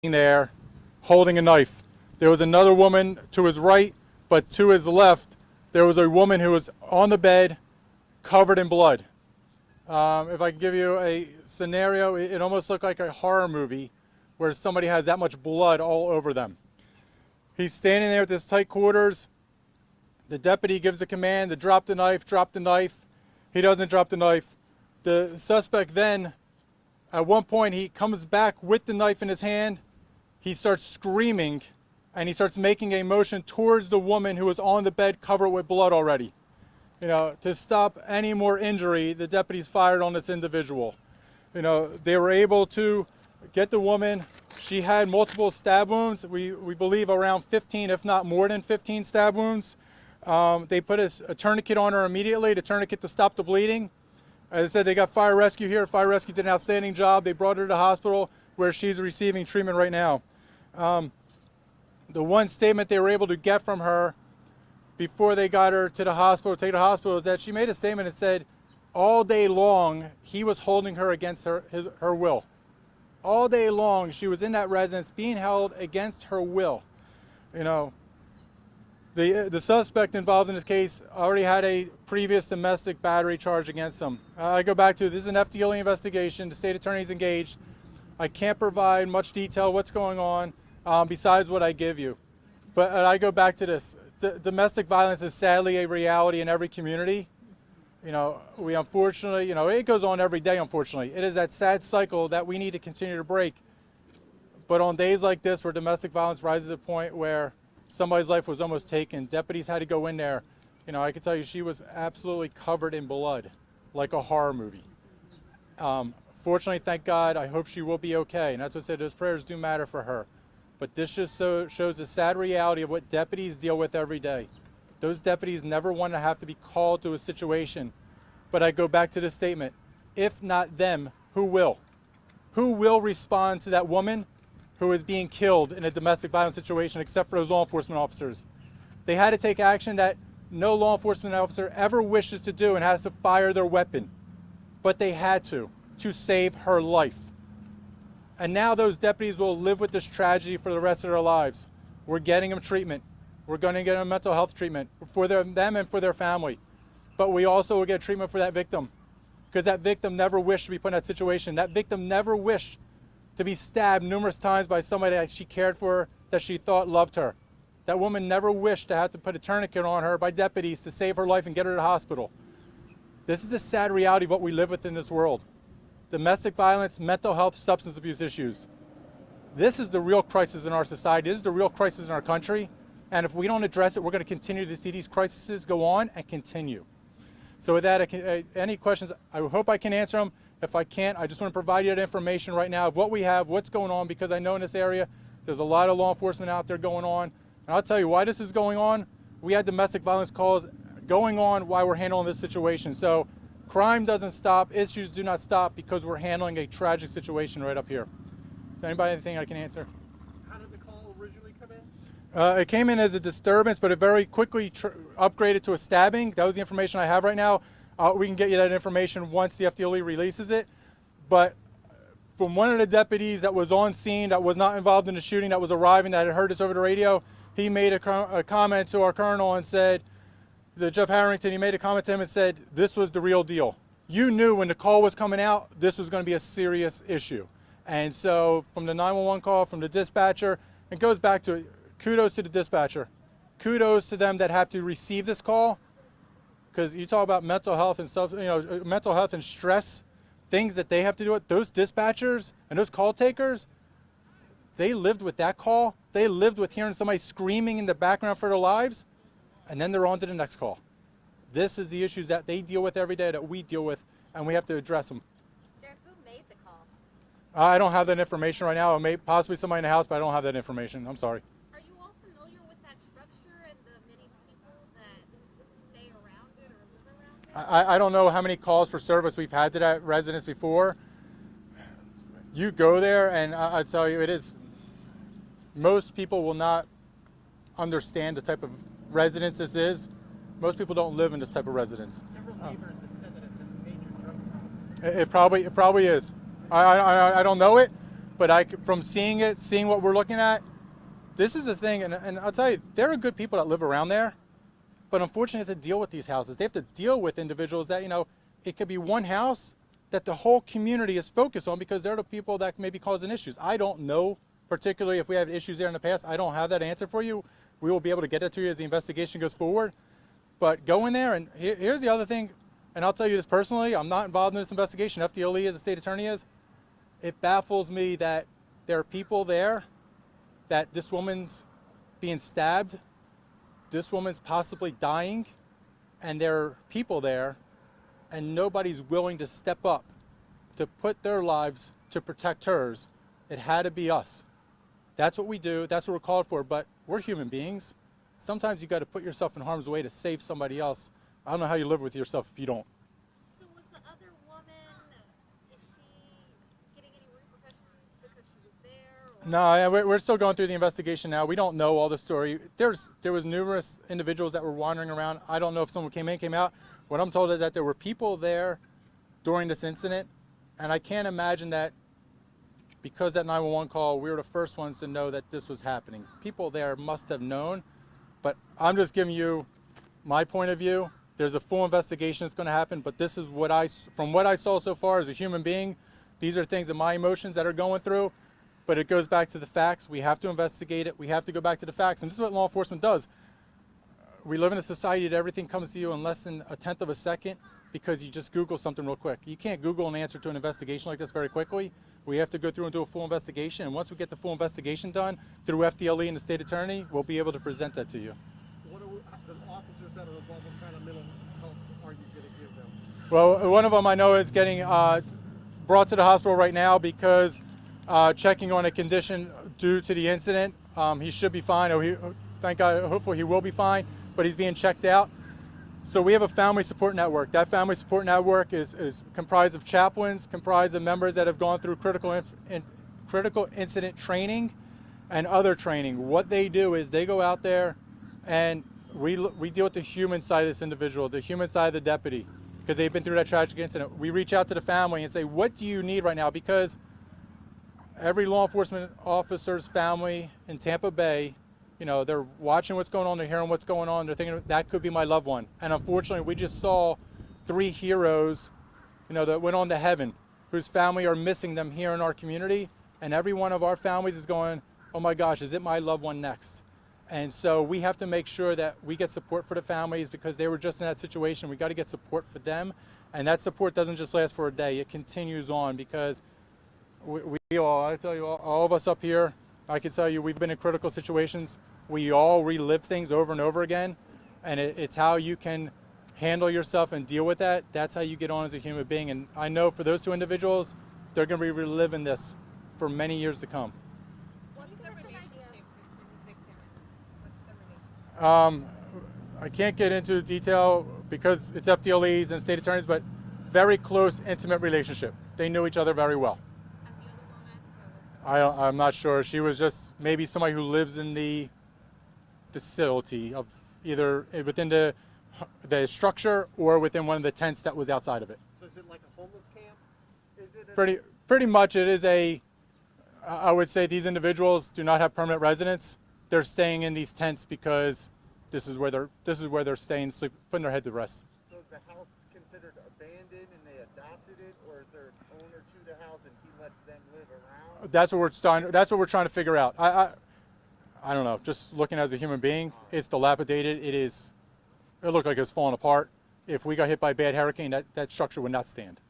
there holding a knife. There was another woman to his right, but to his left, there was a woman who was on the bed covered in blood. If I can give you a scenario, it almost looked like a horror movie where somebody has that much blood all over them. He's standing there at this tight quarters. The deputy gives the command to drop the knife, drop the knife. He doesn't drop the knife. The suspect then, at one point, he comes back with the knife in his hand. He starts screaming, and he starts making a motion towards the woman who was on the bed covered with blood already. To stop any more injury, the deputies fired on this individual. They were able to get the woman. She had multiple stab wounds. We believe around 15, if not more than 15 stab wounds. They put a tourniquet on her immediately, the tourniquet to stop the bleeding. As I said, they got fire rescue here. Fire rescue did an outstanding job. They brought her to the hospital where she's receiving treatment right now. The one statement they were able to get from her before they got her to the hospital, take her to the hospital, is that she made a statement that said all day long he was holding her against her will. All day long she was in that residence being held against her will. The suspect involved in this case already had a previous domestic battery charge against him. I go back to, this is an FDLE investigation. The state attorney's engaged. I can't provide much detail what's going on besides what I give you. But I go back to this. Domestic violence is sadly a reality in every community. We unfortunately, it goes on every day, unfortunately. It is that sad cycle that we need to continue to break. But on days like this where domestic violence rises to the point where somebody's life was almost taken, deputies had to go in there. I can tell you she was absolutely covered in blood, like a horror movie. Fortunately, thank God, I hope she will be okay. And that's what I said, those prayers do matter for her. But this just shows the sad reality of what deputies deal with every day. Those deputies never want to have to be called to a situation. But I go back to the statement, if not them, who will? Who will respond to that woman who is being killed in a domestic violence situation except for those law enforcement officers? They had to take action that no law enforcement officer ever wishes to do and has to fire their weapon. But they had to save her life. And now those deputies will live with this tragedy for the rest of their lives. We're getting them treatment. We're going to get them mental health treatment for them and for their family. But we also will get treatment for that victim, because that victim never wished to be put in that situation. That victim never wished to be stabbed numerous times by somebody that she cared for, that she thought loved her. That woman never wished to have to put a tourniquet on her by deputies to save her life and get her to the hospital. This is the sad reality of what we live with in this world. Domestic violence, mental health, substance abuse issues. This is the real crisis in our society. This is the real crisis in our country. And if we don't address it, we're going to continue to see these crises go on and continue. So with that, any questions, I hope I can answer them. If I can't, I just want to provide you that information right now of what we have, what's going on, because I know in this area, there's a lot of law enforcement out there going on. And I'll tell you why this is going on. We had domestic violence calls going on while we're handling this situation. So crime doesn't stop, issues do not stop, because we're handling a tragic situation right up here. Is there anybody anything I can answer? How did the call originally come in? It came in as a disturbance, but it very quickly upgraded to a stabbing. That was the information I have right now. We can get you that information once the FDLE releases it. But from one of the deputies that was on scene, that was not involved in the shooting, that was arriving, that had heard this over the radio, he made a comment to our colonel and said, Jeff Harrington, he made a comment to him and said, this was the real deal. You knew when the call was coming out, this was going to be a serious issue. And so from the 911 call, from the dispatcher, it goes back to kudos to the dispatcher. Kudos to them that have to receive this call, because you talk about mental health and stuff, mental health and stress, things that they have to do with. Those dispatchers and those call takers, they lived with that call. They lived with hearing somebody screaming in the background for their lives. And then they're on to the next call. This is the issues that they deal with every day, that we deal with, and we have to address them. Sheriff, who made the call? I don't have that information right now. It may possibly somebody in the house, but I don't have that information. I'm sorry. Are you all familiar with that structure and the many people that stay around it or live around it? I don't know how many calls for service we've had to that residence before. You go there, and I tell you, it is, most people will not understand the type of residence this is. Most people don't live in this type of residence. Several neighbors have said that it's a major drug problem. It probably is. I don't know it, But from seeing it, seeing what we're looking at, this is the thing, and I'll tell you, there are good people that live around there, but unfortunately they have to deal with these houses. They have to deal with individuals that, it could be one house that the whole community is focused on because they're the people that may be causing issues. I don't know particularly if we have issues there in the past. I don't have that answer for you. We will be able to get it to you as the investigation goes forward. But go in there, and here's the other thing, and I'll tell you this personally, I'm not involved in this investigation. FDLE is, the state attorney is. It baffles me that there are people there, that this woman's being stabbed, this woman's possibly dying, and there are people there, and nobody's willing to step up to put their lives to protect hers. It had to be us. That's what we do. That's what we're called for. But we're human beings. Sometimes you got to put yourself in harm's way to save somebody else. I don't know how you live with yourself if you don't. So was the other woman, is she getting any repercussions because she was there? Or? No, yeah, we're still going through the investigation now. We don't know all the story. There was numerous individuals that were wandering around. I don't know if someone came in, came out. What I'm told is that there were people there during this incident, and I can't imagine that because that 911 call, we were the first ones to know that this was happening. People there must have known, but I'm just giving you my point of view. There's a full investigation that's going to happen, but this is from what I saw so far as a human being, these are things and my emotions that are going through, but it goes back to the facts. We have to investigate it. We have to go back to the facts, and this is what law enforcement does. We live in a society that everything comes to you in less than a tenth of a second because you just Google something real quick. You can't Google an answer to an investigation like this very quickly. We have to go through and do a full investigation, and once we get the full investigation done through FDLE and the state attorney, we'll be able to present that to you. What are the officers that are involved, what kind of mental health are you going to give them? Well, one of them I know is getting brought to the hospital right now because checking on a condition due to the incident. He should be fine. Thank God, hopefully he will be fine, but he's being checked out. So we have a family support network. That family support network is comprised of chaplains, comprised of members that have gone through critical incident training and other training. What they do is they go out there and we deal with the human side of this individual, the human side of the deputy, because they've been through that tragic incident. We reach out to the family and say, what do you need right now? Because every law enforcement officer's family in Tampa Bay, they're watching what's going on, they're hearing what's going on, they're thinking that could be my loved one. And unfortunately, we just saw 3 heroes, that went on to heaven, whose family are missing them here in our community. And every one of our families is going, oh my gosh, is it my loved one next? And so we have to make sure that we get support for the families because they were just in that situation. We got to get support for them. And that support doesn't just last for a day, it continues on because we all, I tell you, all of us up here, I can tell you we've been in critical situations. We all relive things over and over again, and it's how you can handle yourself and deal with that. That's how you get on as a human being. And I know for those 2 individuals, they're going to be reliving this for many years to come. What's the relationship between the victim and I can't get into detail because it's FDLEs and state attorneys, but very close, intimate relationship. They knew each other very well. I'm not sure. She was just maybe somebody who lives in the facility of either within the structure or within one of the tents that was outside of it. So is it like a homeless camp? Is it Pretty much it is I would say these individuals do not have permanent residence. They're staying in these tents because this is where they're staying, sleep, putting their head to rest. So is the house considered abandoned and they adopted it, or is there an owner to the house and he lets them live around? That's what we're trying to figure out. I don't know. Just looking as a human being, it's dilapidated. It looked like it's falling apart. If we got hit by a bad hurricane, that structure would not stand.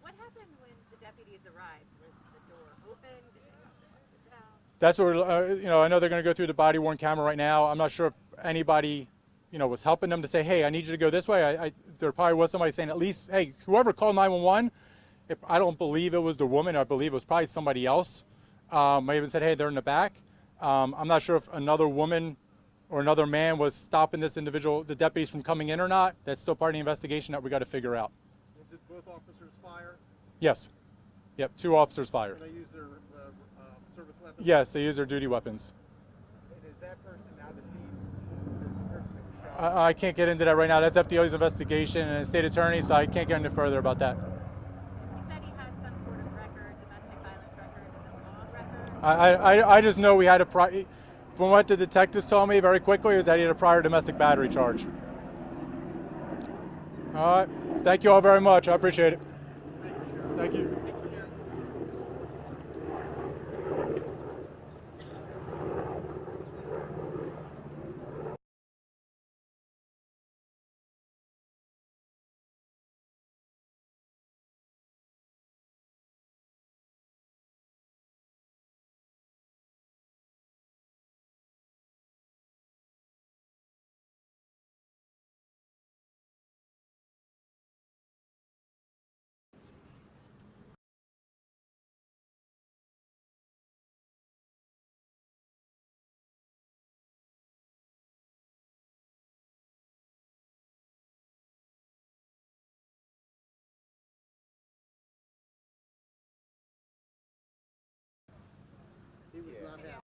What happened when the deputies arrived? Was the door open? Did they knock the down? That's what I know they're going to go through the body-worn camera right now. I'm not sure if anybody, was helping them to say, hey, I need you to go this way. There probably was somebody saying at least, hey, whoever called 911. I don't believe it was the woman. I believe it was probably somebody else. May even said, hey, they're in the back. I'm not sure if another woman or another man was stopping this individual, the deputies, from coming in or not. That's still part of the investigation that we got to figure out. Did both officers fire? Yes. Yep, 2 officers fired. Did they use their service weapons? Yes, they used their duty weapons. And is that person now deceased? The person that was shot? I can't get into that right now. That's FDLE's investigation and state attorney, so I can't get into further about that. He said he had some sort of record, domestic violence record in the I just know we had a from what the detectives told me very quickly is that he had a prior domestic battery charge. All right. Thank you all very much. I appreciate it. Thank you. He was not happy.